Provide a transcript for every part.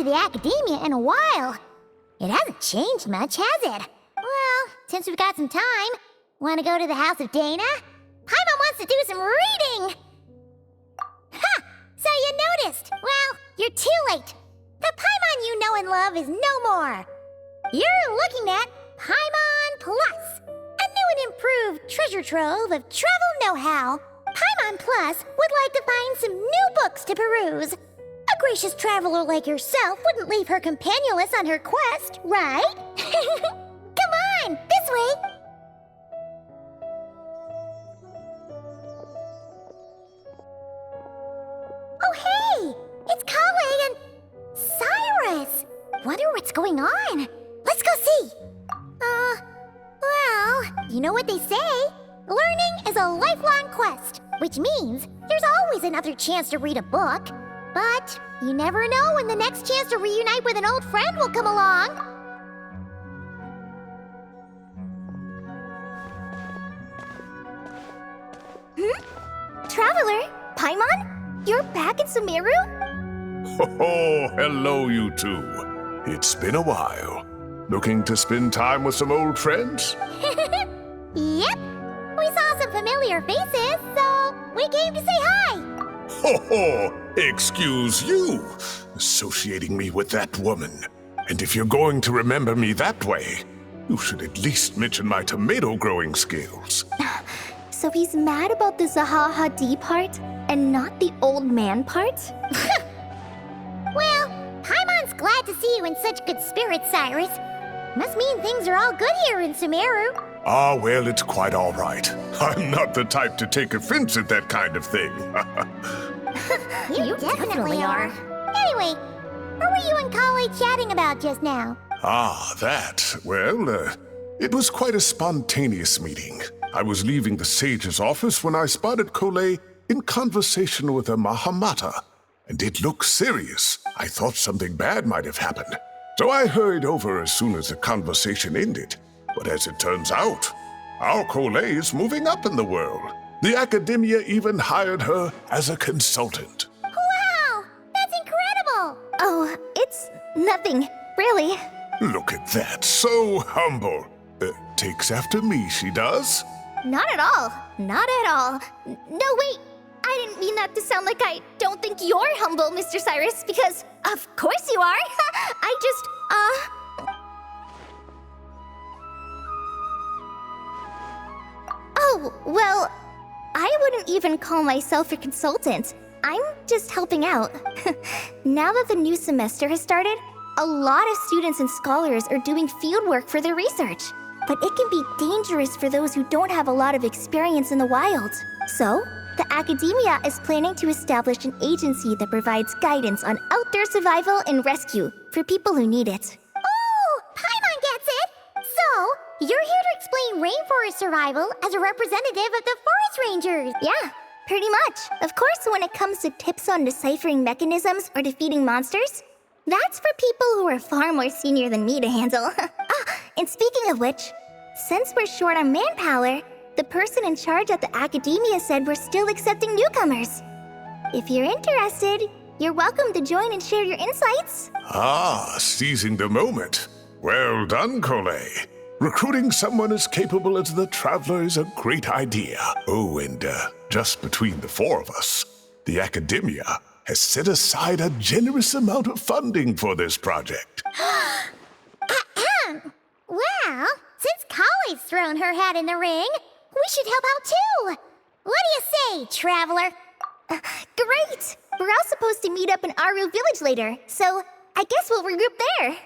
the academia in a while. It hasn't changed much, has it? Well, since we've got some time, want to go to the house of Dana? Paimon wants to do some reading! Ha! So you noticed! Well, you're too late. The Paimon you know and love is no more. You're looking at Paimon Plus, a new and improved treasure trove of travel know-how. Paimon Plus would like to find some new books to peruse. A gracious traveler like yourself wouldn't leave her companionless on her quest, right? Come on, this way! Oh hey! It's Kaveh and Cyrus! Wonder what's going on. Let's go see! Well, you know what they say. Learning is a lifelong quest, which means there's always another chance to read a book. But you never know when the next chance to reunite with an old friend will come along. Traveler, Paimon, you're back in Sumeru? Oh, hello, you two. It's been a while. Looking to spend time with some old friends? Yep. We saw some familiar faces, so we came to say hi. Ho, excuse you, associating me with that woman. And if you're going to remember me that way, you should at least mention my tomato growing skills. So he's mad about the Zaha D part and not the old man part? Well, Paimon's glad to see you in such good spirits, Cyrus. Must mean things are all good here in Sumeru. Ah, well, it's quite all right. I'm not the type to take offense at that kind of thing. You definitely are. Anyway, what were you and Kale chatting about just now? Ah, that. Well, it was quite a spontaneous meeting. I was leaving the sage's office when I spotted Kole in conversation with a Mahamata, and it looked serious. I thought something bad might have happened, so I hurried over as soon as the conversation ended. But as it turns out, our Kole is moving up in the world. The academia even hired her as a consultant. Wow! That's incredible! Oh, it's nothing, really. Look at that, so humble. Takes after me, she does. Not at all. Not at all. No, wait. I didn't mean that to sound like I don't think you're humble, Mr. Cyrus, because of course you are. I just, Oh, well, I wouldn't even call myself a consultant. I'm just helping out. Now that the new semester has started, a lot of students and scholars are doing fieldwork for their research. But it can be dangerous for those who don't have a lot of experience in the wild. So, the academia is planning to establish an agency that provides guidance on outdoor survival and rescue for people who need it. Oh, Paimon gets it! So, you're here to explain rainforest survival as a representative of the forest rangers! Yeah, pretty much. Of course, when it comes to tips on deciphering mechanisms or defeating monsters, that's for people who are far more senior than me to handle. And speaking of which, since we're short on manpower, the person in charge at the academia said we're still accepting newcomers. If you're interested, you're welcome to join and share your insights. Ah, seizing the moment. Well done, Kole. Recruiting someone as capable as the Traveler is a great idea. Oh, and just between the four of us, the academia has set aside a generous amount of funding for this project. Well, since Kale's thrown her hat in the ring, we should help out too! What do you say, Traveler? Great! We're all supposed to meet up in Aru Village later, so I guess we'll regroup there.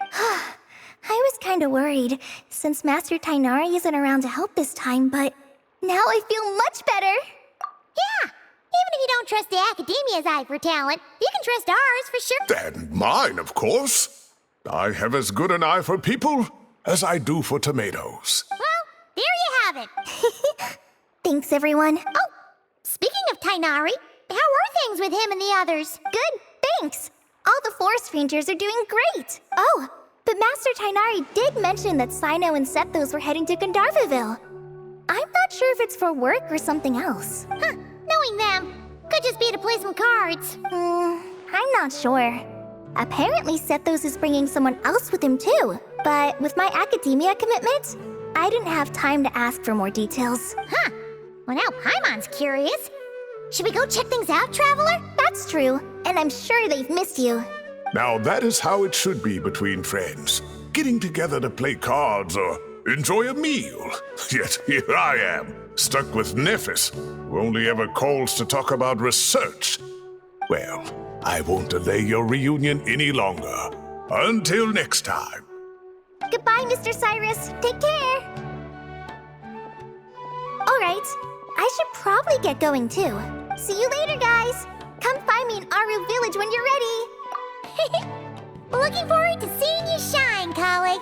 I was kinda worried, since Master Tainari isn't around to help this time, but now I feel much better! Yeah! Even if you don't trust the academia's eye for talent, you can trust ours for sure. And mine, of course. I have as good an eye for people as I do for tomatoes. Well, there you have it. Thanks, everyone. Oh, speaking of Tainari, how are things with him and the others? Good, thanks. All the forest rangers are doing great. Oh, but Master Tainari did mention that Sino and Sethos were heading to Gandharvaville. I'm not sure if it's for work or something else. Knowing them, could just be to play some cards. I'm not sure. Apparently Sethos is bringing someone else with him too. But with my academia commitment, I didn't have time to ask for more details. Huh. Well, now Paimon's curious. Should we go check things out, Traveler? That's true, and I'm sure they've missed you. Now that is how it should be between friends. Getting together to play cards or enjoy a meal. Yet here I am, stuck with Nephis, who only ever calls to talk about research. Well, I won't delay your reunion any longer. Until next time. Goodbye, Mr. Cyrus. Take care. All right, I should probably get going too. See you later, guys. Come find me in Aru Village when you're ready. Looking forward to seeing you shine, Kaveh.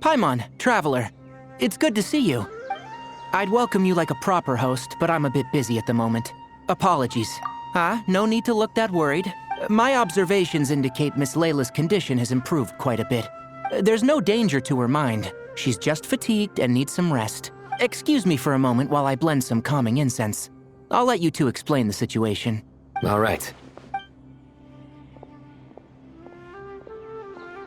Paimon, Traveler. It's good to see you. I'd welcome you like a proper host, but I'm a bit busy at the moment. Apologies. No need to look that worried. My observations indicate Miss Layla's condition has improved quite a bit. There's no danger to her mind. She's just fatigued and needs some rest. Excuse me for a moment while I blend some calming incense. I'll let you two explain the situation. All right.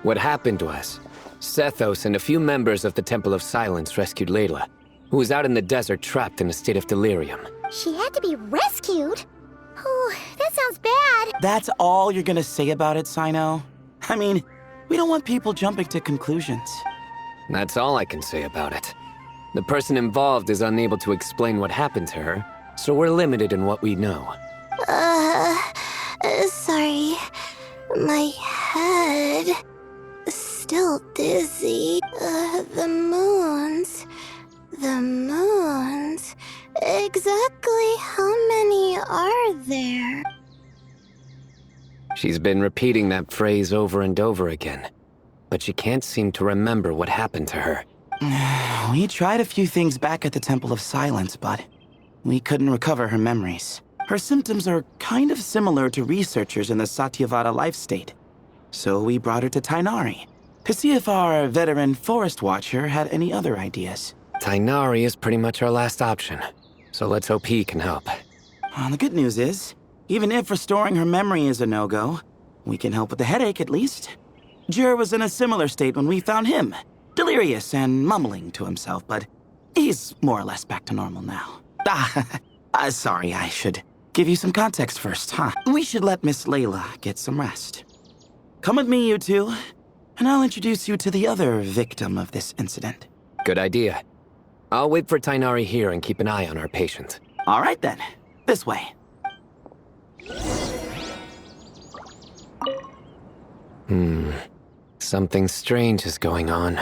What happened was, Sethos and a few members of the Temple of Silence rescued Layla, who was out in the desert trapped in a state of delirium. She had to be rescued? Oh, that sounds bad. That's all you're gonna say about it, Sino? I mean, we don't want people jumping to conclusions. That's all I can say about it. The person involved is unable to explain what happened to her, so we're limited in what we know. Sorry. My head... still dizzy. The moons... Exactly how many are there? She's been repeating that phrase over and over again, but she can't seem to remember what happened to her. We tried a few things back at the Temple of Silence, but we couldn't recover her memories. Her symptoms are kind of similar to researchers in the Satyavada life state. So we brought her to Tighnari to see if our veteran forest watcher had any other ideas. Tighnari is pretty much our last option, so let's hope he can help. The good news is, even if restoring her memory is a no-go, we can help with the headache at least. Jur was in a similar state when we found him, delirious and mumbling to himself, but he's more or less back to normal now. Sorry, I should give you some context first, huh? We should let Miss Layla get some rest. Come with me, you two, and I'll introduce you to the other victim of this incident. Good idea. I'll wait for Tighnari here and keep an eye on our patient. All right then, this way. Something strange is going on.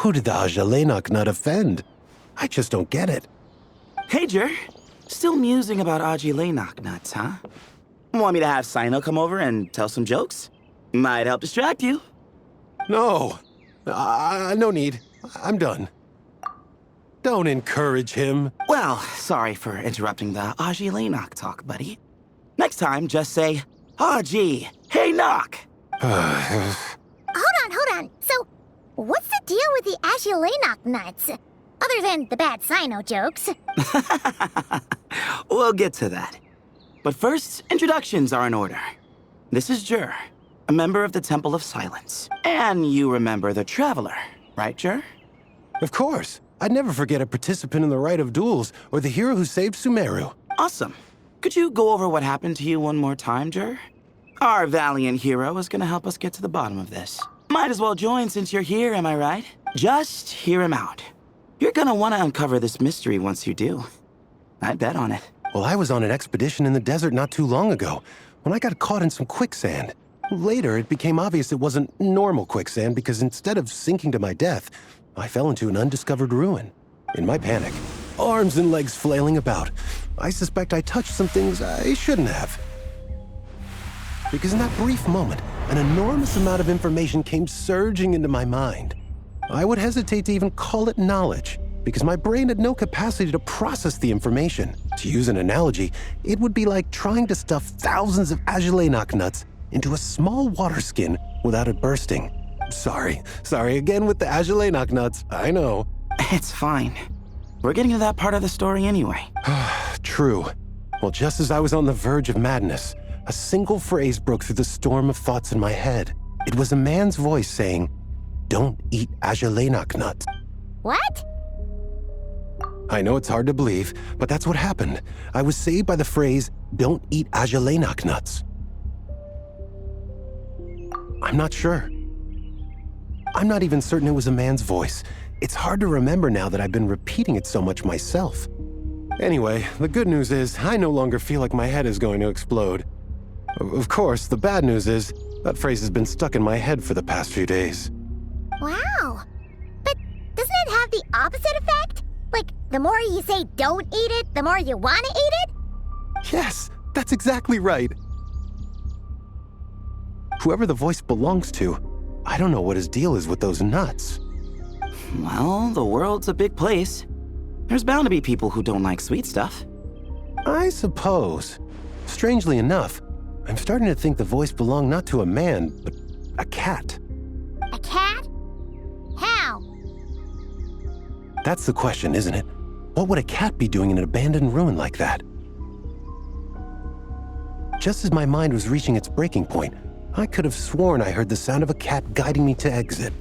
Who did the Ajalainak nut offend? I just don't get it. Hey, Jer. Still musing about Ajalainak nuts, huh? Want me to have Sino come over and tell some jokes? Might help distract you. No. No need. I'm done. Don't encourage him. Well, sorry for interrupting the Ajalainak talk, buddy. Next time, just say, Aji, hey, knock. Hold on. So, what's the deal with the Ashielainak nuts? Other than the bad Sino jokes. We'll get to that. But first, introductions are in order. This is Jer, a member of the Temple of Silence. And you remember the Traveler, right, Jer? Of course. I'd never forget a participant in the Rite of Duels or the hero who saved Sumeru. Awesome. Could you go over what happened to you one more time, Jer? Our valiant hero is gonna help us get to the bottom of this. Might as well join since you're here, am I right? Just hear him out. You're gonna want to uncover this mystery once you do. I'd bet on it. Well, I was on an expedition in the desert not too long ago when I got caught in some quicksand. Later, it became obvious it wasn't normal quicksand because instead of sinking to my death, I fell into an undiscovered ruin. In my panic, arms and legs flailing about, I suspect I touched some things I shouldn't have. Because in that brief moment, an enormous amount of information came surging into my mind. I would hesitate to even call it knowledge, because my brain had no capacity to process the information. To use an analogy, it would be like trying to stuff thousands of Ajalainak nuts into a small water skin without it bursting. Sorry again with the Ajalainak nuts, I know. It's fine. We're getting to that part of the story anyway. True. Well, just as I was on the verge of madness, a single phrase broke through the storm of thoughts in my head. It was a man's voice saying, "Don't eat Ajalainak nuts." What? I know it's hard to believe, but that's what happened. I was saved by the phrase, "Don't eat Ajalainak nuts." I'm not sure. I'm not even certain it was a man's voice. It's hard to remember now that I've been repeating it so much myself. Anyway, the good news is I no longer feel like my head is going to explode. Of course, the bad news is that phrase has been stuck in my head for the past few days. Wow. But doesn't it have the opposite effect? Like, the more you say don't eat it, the more you want to eat it? Yes, that's exactly right. Whoever the voice belongs to, I don't know what his deal is with those nuts. Well, the world's a big place. There's bound to be people who don't like sweet stuff. I suppose. Strangely enough, I'm starting to think the voice belonged not to a man, but a cat. A cat? How? That's the question, isn't it? What would a cat be doing in an abandoned ruin like that? Just as my mind was reaching its breaking point, I could have sworn I heard the sound of a cat guiding me to exit.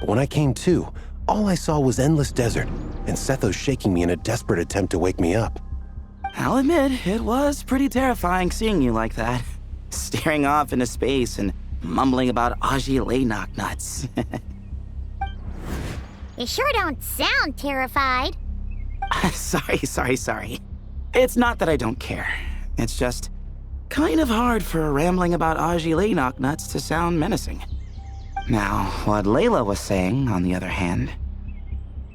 But when I came to, all I saw was endless desert, and Sethos shaking me in a desperate attempt to wake me up. I'll admit, it was pretty terrifying seeing you like that. Staring off into space and mumbling about Ajalainak nuts. You sure don't sound terrified. Sorry. It's not that I don't care. It's just kind of hard for rambling about Ajalainak nuts to sound menacing. Now, what Layla was saying, on the other hand,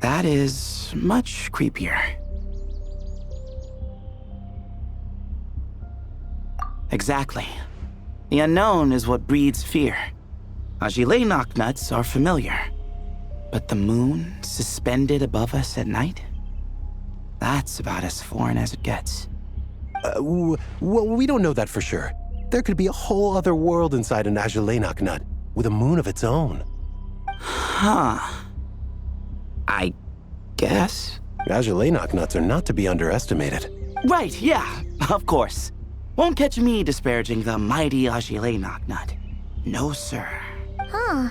that is much creepier. Exactly. The unknown is what breeds fear. Ajalainak nuts are familiar. But the moon suspended above us at night? That's about as foreign as it gets. Well, we don't know that for sure. There could be a whole other world inside an Ajalainak nut, with a moon of its own. Huh. I guess. Ajalainak nuts are not to be underestimated. Right, yeah, of course. Won't catch me disparaging the mighty Ajalainak nut. No, sir. Huh.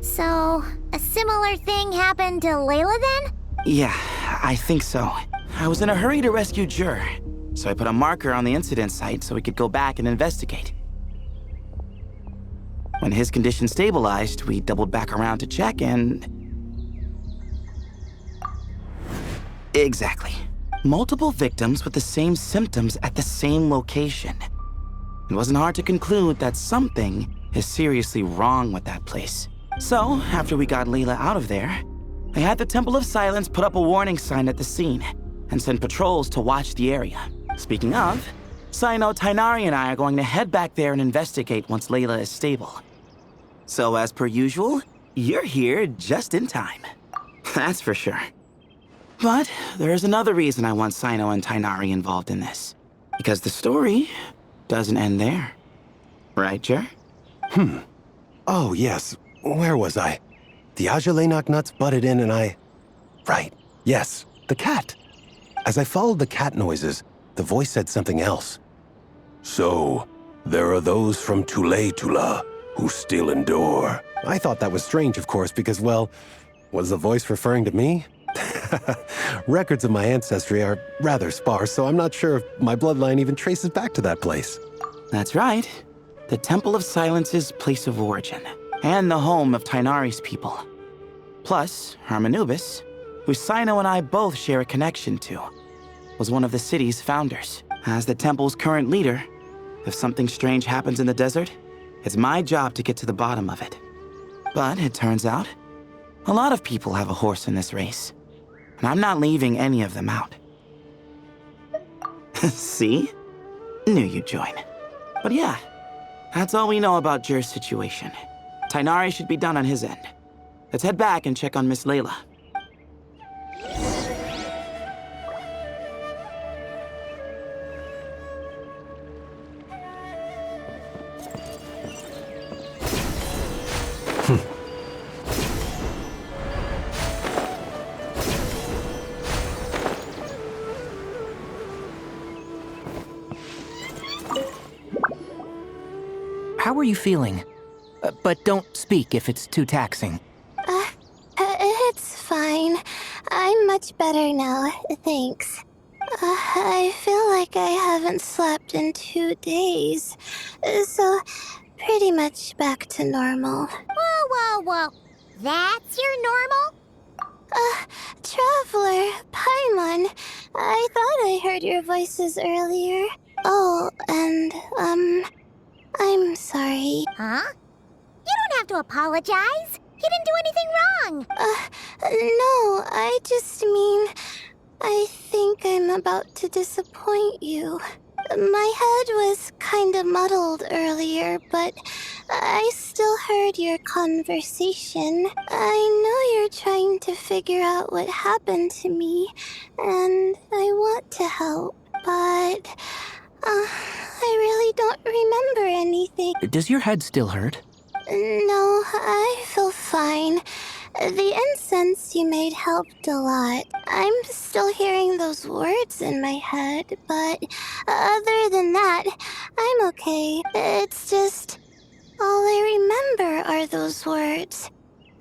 So, a similar thing happened to Layla then? Yeah, I think so. I was in a hurry to rescue Jer, so I put a marker on the incident site so we could go back and investigate. When his condition stabilized, we doubled back around to check and... Exactly. Multiple victims with the same symptoms at the same location. It wasn't hard to conclude that something is seriously wrong with that place. So, after we got Layla out of there, I had the Temple of Silence put up a warning sign at the scene and send patrols to watch the area. Speaking of, Sino, Tainari, and I are going to head back there and investigate once Layla is stable. So, as per usual, you're here just in time. That's for sure. But there's another reason I want Sino and Tainari involved in this. Because the story doesn't end there. Right, Jer? Oh, yes. Where was I? The Ajalainak nuts butted in and I... Right. Yes, the cat. As I followed the cat noises, the voice said something else. So, there are those from Tula who still endure. I thought that was strange, of course, because, well, was the voice referring to me? Records of my ancestry are rather sparse, so I'm not sure if my bloodline even traces back to that place. That's right. The Temple of Silence's place of origin, and the home of Tainari's people. Plus, Harmonubis, who Sino and I both share a connection to, was one of the city's founders. As the temple's current leader, if something strange happens in the desert, it's my job to get to the bottom of it. But it turns out, a lot of people have a horse in this race, and I'm not leaving any of them out. See? Knew you'd join. But yeah, that's all we know about Jer's situation. Tainari should be done on his end. Let's head back and check on Miss Layla. How are you feeling? But don't speak if it's too taxing. It's fine. I'm much better now, thanks. I feel like I haven't slept in 2 days, so pretty much back to normal. Whoa. That's your normal? Traveler, Paimon, I thought I heard your voices earlier. Oh, and, I'm sorry. Huh? You don't have to apologize. You didn't do anything wrong. No, I just mean, I think I'm about to disappoint you. My head was kinda muddled earlier, but I still heard your conversation. I know you're trying to figure out what happened to me, and I want to help, but I really don't remember anything. Does your head still hurt? No, I feel fine. The incense you made helped a lot. I'm still hearing those words in my head, but other than that, I'm okay. It's just, all I remember are those words.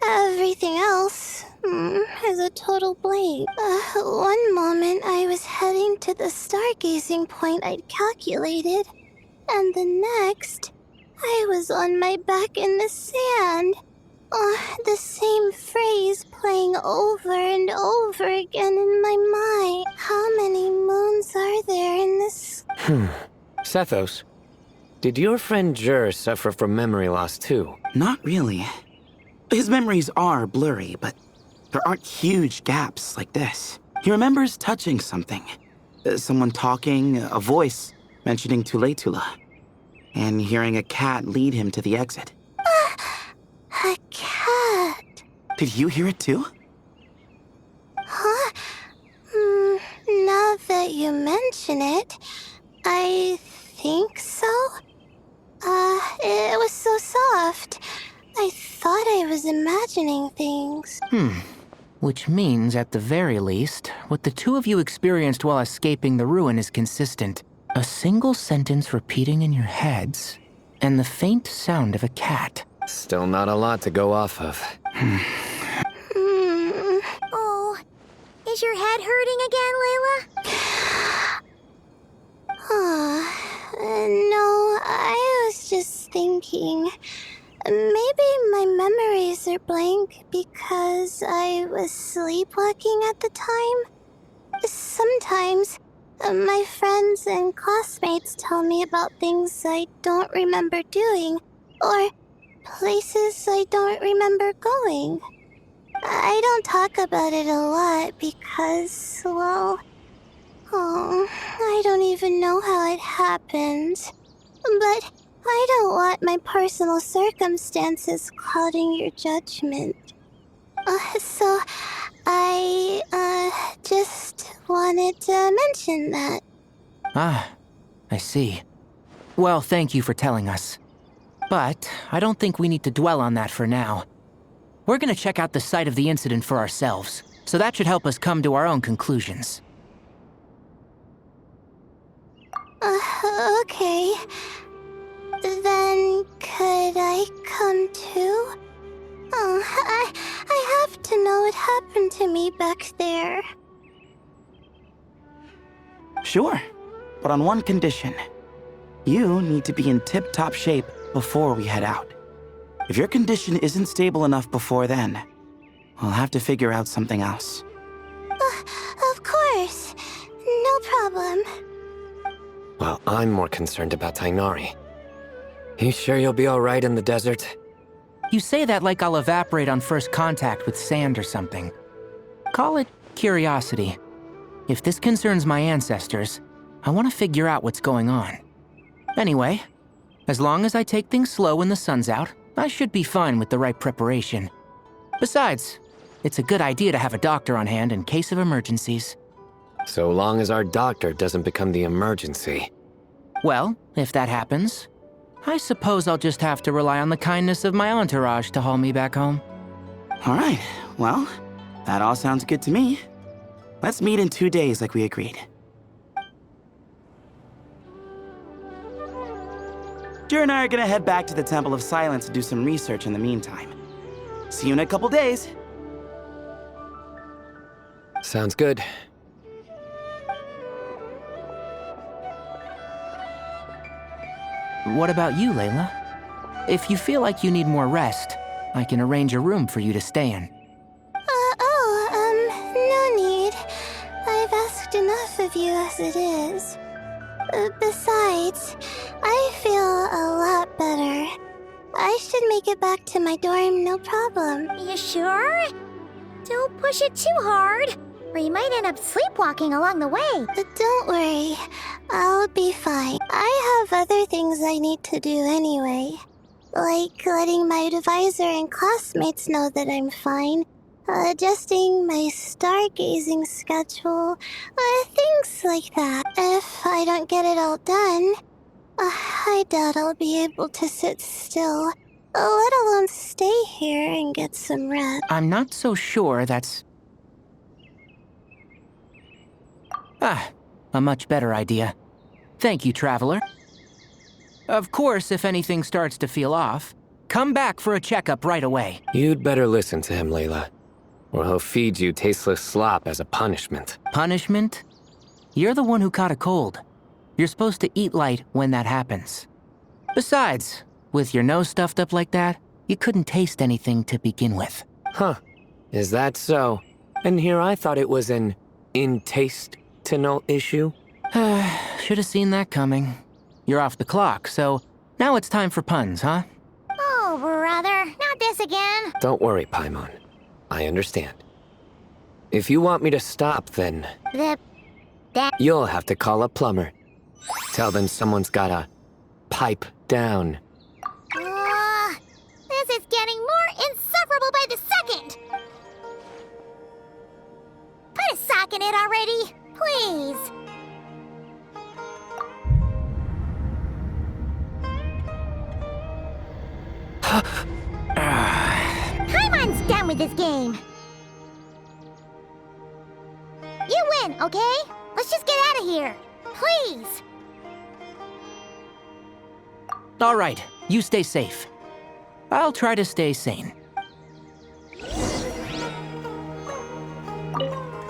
Everything else is a total blank. One moment I was heading to the stargazing point I'd calculated, and the next, I was on my back in the sand. The same phrase playing over and over again in my mind. How many moons are there in this? Sethos, did your friend Jer suffer from memory loss too? Not really. His memories are blurry, but there aren't huge gaps like this. He remembers touching something. Someone talking, a voice mentioning Tula, and hearing a cat lead him to the exit. A cat. Did you hear it too? Huh? Now that you mention it, I think so. It was so soft. I thought I was imagining things. Which means, at the very least, what the two of you experienced while escaping the ruin is consistent. A single sentence repeating in your heads, and the faint sound of a cat. Still not a lot to go off of. Oh, is your head hurting again, Layla? No, I was just thinking. Maybe my memories are blank because I was sleepwalking at the time. Sometimes, my friends and classmates tell me about things I don't remember doing, or places I don't remember going. I don't talk about it a lot because, well, I don't even know how it happened. But I don't want my personal circumstances clouding your judgment. So I, just wanted to mention that. Ah, I see. Well, thank you for telling us. But I don't think we need to dwell on that for now. We're gonna check out the site of the incident for ourselves, so that should help us come to our own conclusions. Okay. Then could I come too? I have to know what happened to me back there. Sure, but on one condition. You need to be in tip-top shape before we head out. If your condition isn't stable enough before then, we'll have to figure out something else. Of course. No problem. Well, I'm more concerned about Tainari. You sure you'll be alright in the desert? You say that like I'll evaporate on first contact with sand or something. Call it curiosity. If this concerns my ancestors, I want to figure out what's going on. Anyway, as long as I take things slow when the sun's out, I should be fine with the right preparation. Besides, it's a good idea to have a doctor on hand in case of emergencies. So long as our doctor doesn't become the emergency. Well, if that happens, I suppose I'll just have to rely on the kindness of my entourage to haul me back home. All right, well, that all sounds good to me. Let's meet in 2 days like we agreed. Jer and I are gonna head back to the Temple of Silence to do some research in the meantime. See you in a couple days. Sounds good. What about you, Layla? If you feel like you need more rest, I can arrange a room for you to stay in. No need. I've asked enough of you as it is. Besides, I feel a lot better. I should make it back to my dorm, no problem. You sure? Don't push it too hard, or you might end up sleepwalking along the way. Don't worry. I'll be fine. I have other things I need to do anyway. Like letting my advisor and classmates know that I'm fine. Adjusting my stargazing schedule. Things like that. If I don't get it all done, I doubt I'll be able to sit still, let alone stay here and get some rest. I'm not so sure that's... a much better idea. Thank you, Traveler. Of course, if anything starts to feel off, come back for a checkup right away. You'd better listen to him, Layla, or he'll feed you tasteless slop as a punishment. Punishment? You're the one who caught a cold. You're supposed to eat light when that happens. Besides, with your nose stuffed up like that, you couldn't taste anything to begin with. Huh. Is that so? And here I thought it was an in-taste-to-no issue? Should have seen that coming. You're off the clock, so now it's time for puns, huh? Oh, brother, not this again. Don't worry, Paimon. I understand. If you want me to stop, then you'll have to call a plumber. Tell them someone's gotta pipe down. This is getting more insufferable by the second. Put a sock in it already, please. Paimon's done with this game. You win, okay? Let's just get out of here. Please. All right, you stay safe. I'll try to stay sane.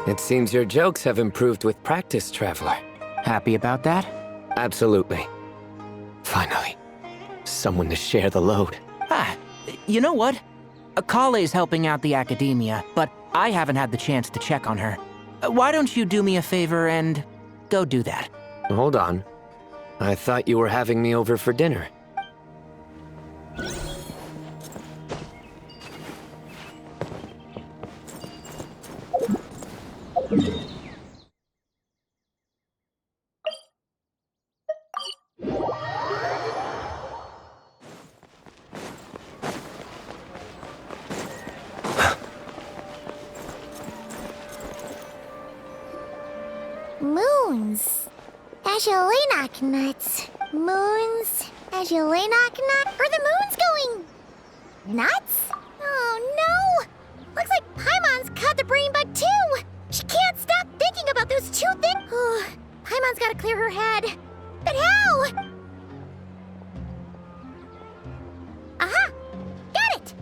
It seems your jokes have improved with practice, Traveler. Happy about that? Absolutely. Finally, someone to share the load. You know what? Kale's helping out the academia, but I haven't had the chance to check on her. Why don't you do me a favor and go do that? Hold on. I thought you were having me over for dinner. Ashalenak nuts. Moons. Ashalenak nuts. Are the moons going nuts? Oh no! Looks like Paimon's caught the brain bug too! She can't stop thinking about those two things! Oh, Paimon's gotta clear her head. But how? Aha! Got it!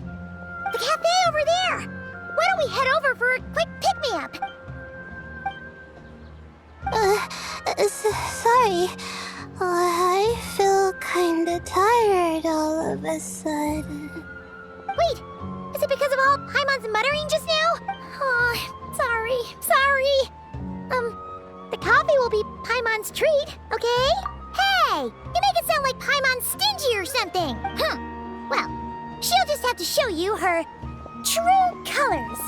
The cafe over there! Why don't we head over for a quick pick-me-up? Sorry. I feel kinda tired all of a sudden. Wait! Is it because of all Paimon's muttering just now? Oh, sorry. The coffee will be Paimon's treat, okay? Hey! You make it sound like Paimon's stingy or something! Well, she'll just have to show you her true colors.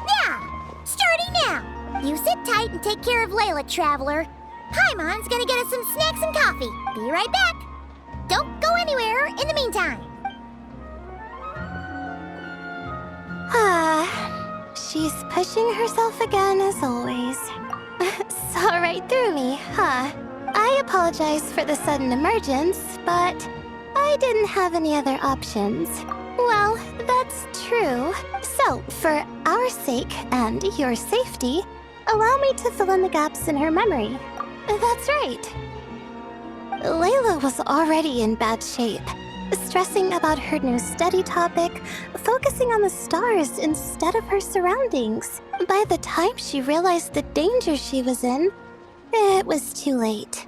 Yeah! Starting now! You sit tight and take care of Layla, Traveler. Paimon's gonna get us some snacks and coffee. Be right back. Don't go anywhere in the meantime. She's pushing herself again as always. Saw right through me, huh? I apologize for the sudden emergence, but I didn't have any other options. Well, that's true. So, for our sake and your safety, allow me to fill in the gaps in her memory. That's right. Layla was already in bad shape, stressing about her new study topic, focusing on the stars instead of her surroundings. By the time she realized the danger she was in, it was too late.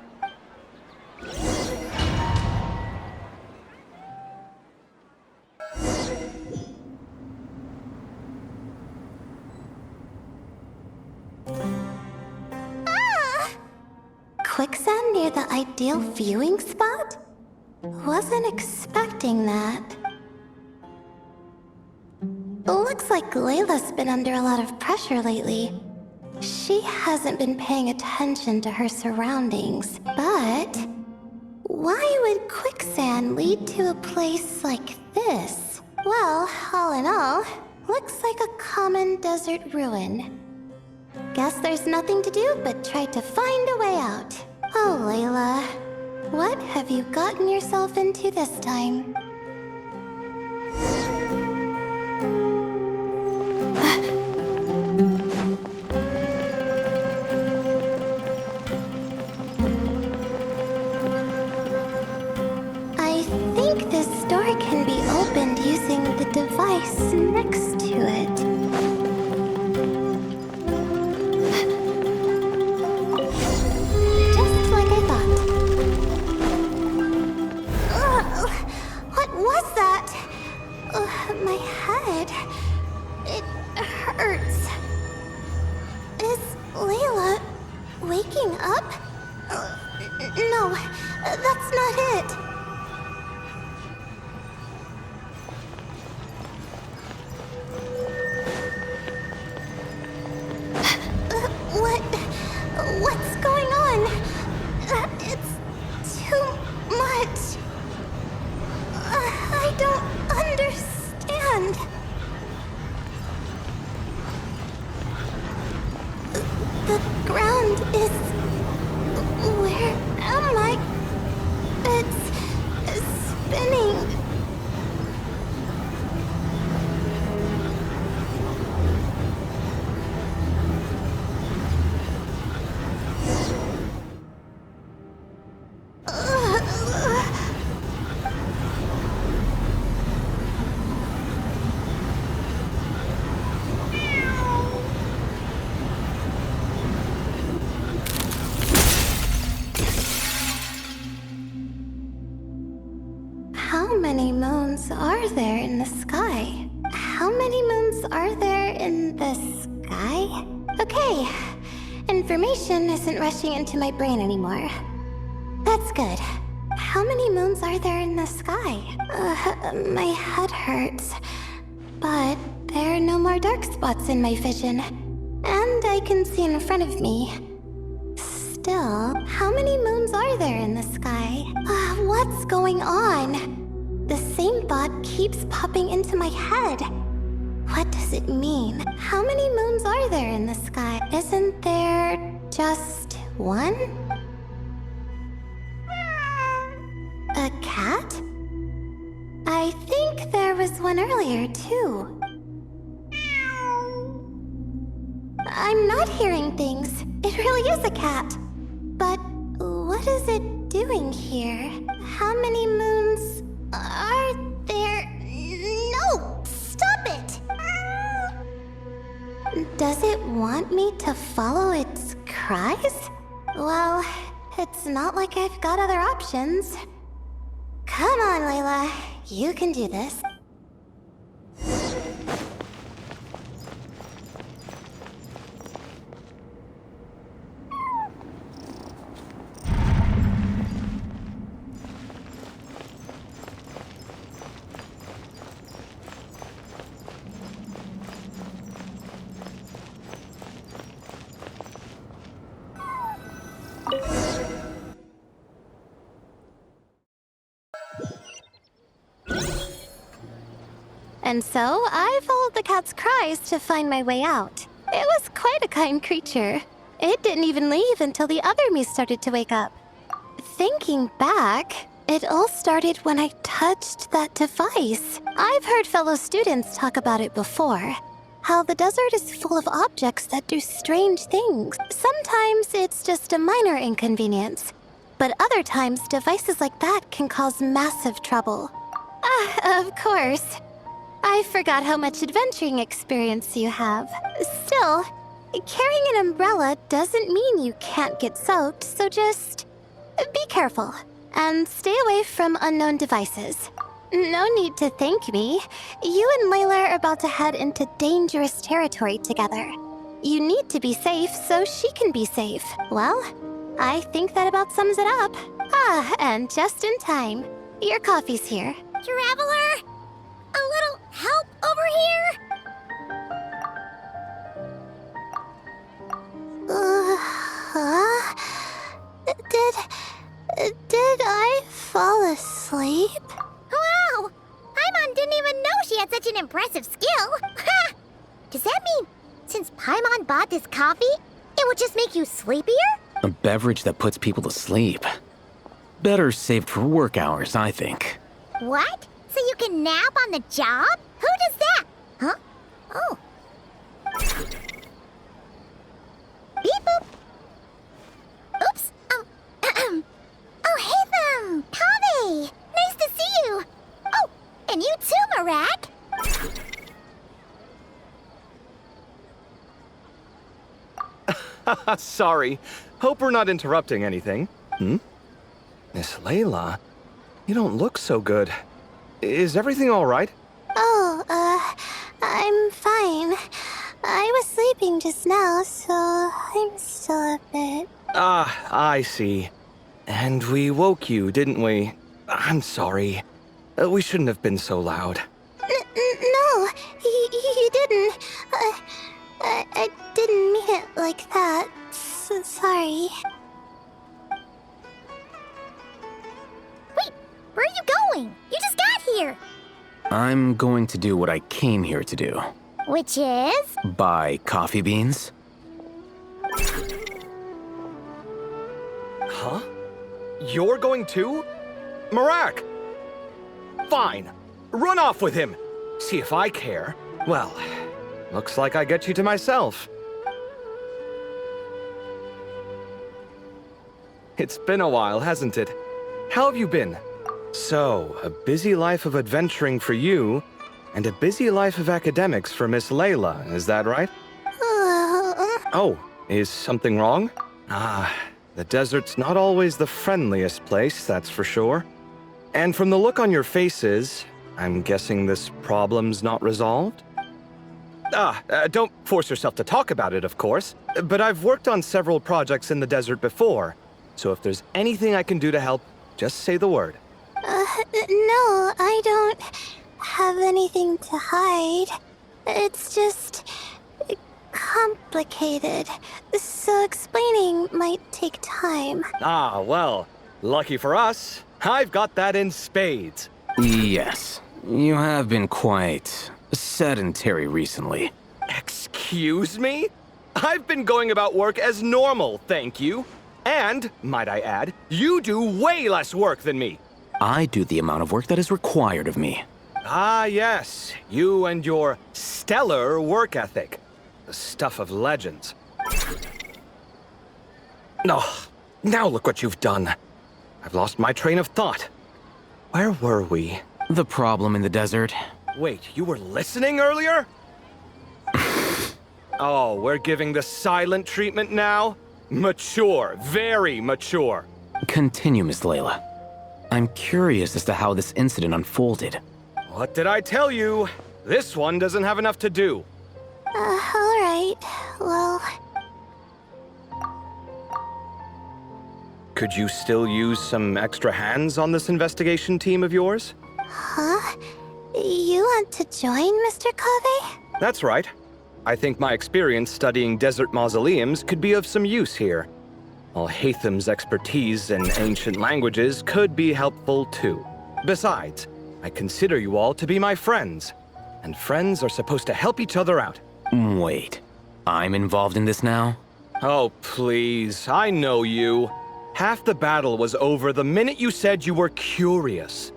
Quicksand near the ideal viewing spot? Wasn't expecting that. Looks like Layla's been under a lot of pressure lately. She hasn't been paying attention to her surroundings, but why would quicksand lead to a place like this? Well, all in all, looks like a common desert ruin. Guess there's nothing to do but try to find a way out. Oh, Layla, what have you gotten yourself into this time? I think this door can be opened using the device next to it. My head. It hurts. Is Layla waking up? No, that's not it. What's going on? It's too much. I don't understand. The ground is... Where am I? It's spinning. How many moons are there in the sky? How many moons are there in the sky? Okay, information isn't rushing into my brain anymore. That's good. How many moons are there in the sky? My head hurts. But there are no more dark spots in my vision. And I can see in front of me. Still, how many moons are there in the sky? What's going on? The same thought keeps popping into my head. What does it mean? How many moons are there in the sky? Isn't there just one? I think there was one earlier, too. I'm not hearing things. It really is a cat. But what is it doing here? How many moons are there? No! Stop it! Does it want me to follow its cries? Well, it's not like I've got other options. Come on, Layla. You can do this. And so, I followed the cat's cries to find my way out. It was quite a kind creature. It didn't even leave until the other me started to wake up. Thinking back, it all started when I touched that device. I've heard fellow students talk about it before. How the desert is full of objects that do strange things. Sometimes it's just a minor inconvenience, but other times devices like that can cause massive trouble. Of course. I forgot how much adventuring experience you have. Still, carrying an umbrella doesn't mean you can't get soaked, so just be careful and stay away from unknown devices. No need to thank me. You and Layla are about to head into dangerous territory together. You need to be safe so she can be safe. Well, I think that about sums it up. And just in time. Your coffee's here. Traveler? A little help over here? Did I fall asleep? Wow! Paimon didn't even know she had such an impressive skill. Ha! Does that mean since Paimon bought this coffee, it would just make you sleepier? A beverage that puts people to sleep. Better saved for work hours, I think. What? So you can nap on the job? Who does that? Huh? Oh. Beep boop. Oops. Alhaitham! Kaveh! Nice to see you! Oh, and you too, Marak! Sorry. Hope we're not interrupting anything. Miss Layla, you don't look so good. Is everything all right? Oh, I'm fine. I was sleeping just now, so I'm still a bit... I see. And we woke you, didn't we? I'm sorry. We shouldn't have been so loud. No, you didn't. I didn't mean it like that. Sorry. Wait, where are you going? You just got here! I'm going to do what I came here to do. Which is? Buy coffee beans. Huh? You're going too? Marak! Fine. Run off with him. See if I care. Well, looks like I get you to myself. It's been a while, hasn't it? How have you been? So, a busy life of adventuring for you, and a busy life of academics for Miss Layla, is that right? Oh, is something wrong? The desert's not always the friendliest place, that's for sure. And from the look on your faces, I'm guessing this problem's not resolved? Don't force yourself to talk about it, of course, but I've worked on several projects in the desert before, so if there's anything I can do to help, just say the word. No, I don't have anything to hide. It's just... complicated, so explaining might take time. Well, lucky for us, I've got that in spades. Yes, you have been quite sedentary recently. Excuse me? I've been going about work as normal, thank you. And, might I add, you do way less work than me. I do the amount of work that is required of me. Ah, yes. You and your stellar work ethic. The stuff of legends. Oh, now look what you've done. I've lost my train of thought. Where were we? The problem in the desert. Wait, you were listening earlier? Oh, we're giving the silent treatment now? Mature, very mature. Continue, Miss Layla. I'm curious as to how this incident unfolded. What did I tell you? This one doesn't have enough to do. Alright. Well, Could you still use some extra hands on this investigation team of yours? huh? You want to join, Mr. Kaveh? That's right. I think my experience studying desert mausoleums could be of some use here. Alhaitham's expertise in ancient languages could be helpful too. Besides, I consider you all to be my friends, and friends are supposed to help each other out. Wait, I'm involved in this now? Oh, please, I know you. Half the battle was over the minute you said you were curious.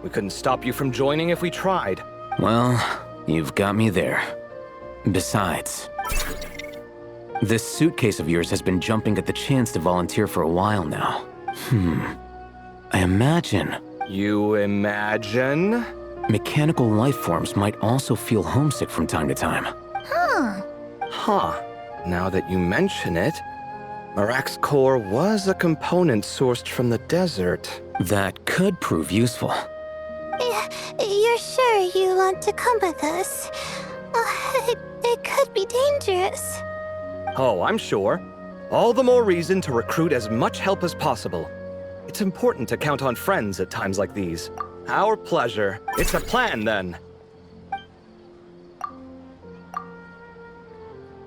We couldn't stop you from joining if we tried. Well, you've got me there. Besides, this suitcase of yours has been jumping at the chance to volunteer for a while now. I imagine You imagine? mechanical life forms might also feel homesick from time to time. Huh. Now that you mention it, Marak's core was a component sourced from the desert. That could prove useful. You're sure you want to come with us? It could be dangerous. Oh, I'm sure. All the more reason to recruit as much help as possible. It's important to count on friends at times like these. Our pleasure. It's a plan, then.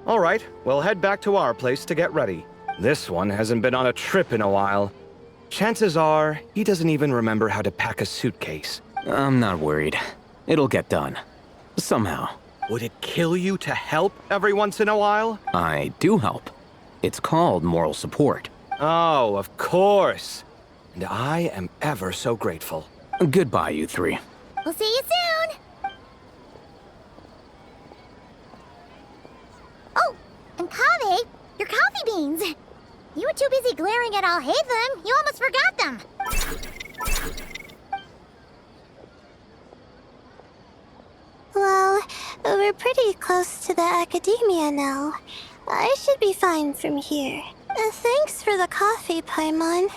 All right, we'll head back to our place to get ready. This one hasn't been on a trip in a while. Chances are, he doesn't even remember how to pack a suitcase. I'm not worried. It'll get done. Somehow. Would it kill you to help every once in a while? I do help. It's called moral support. Oh, of course. And I am ever so grateful. Goodbye, you three. We'll see you soon! Oh, and Kaveh, your coffee beans! You were too busy glaring at Alhaitham, you almost forgot them! Well, we're pretty close to the academia now. I should be fine from here. Thanks for the coffee, Paimon.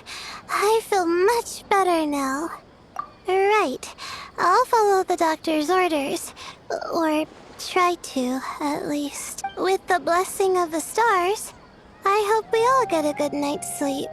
I feel much better now. Right. I'll follow the doctor's orders. Or try to, at least. With the blessing of the stars, I hope we all get a good night's sleep.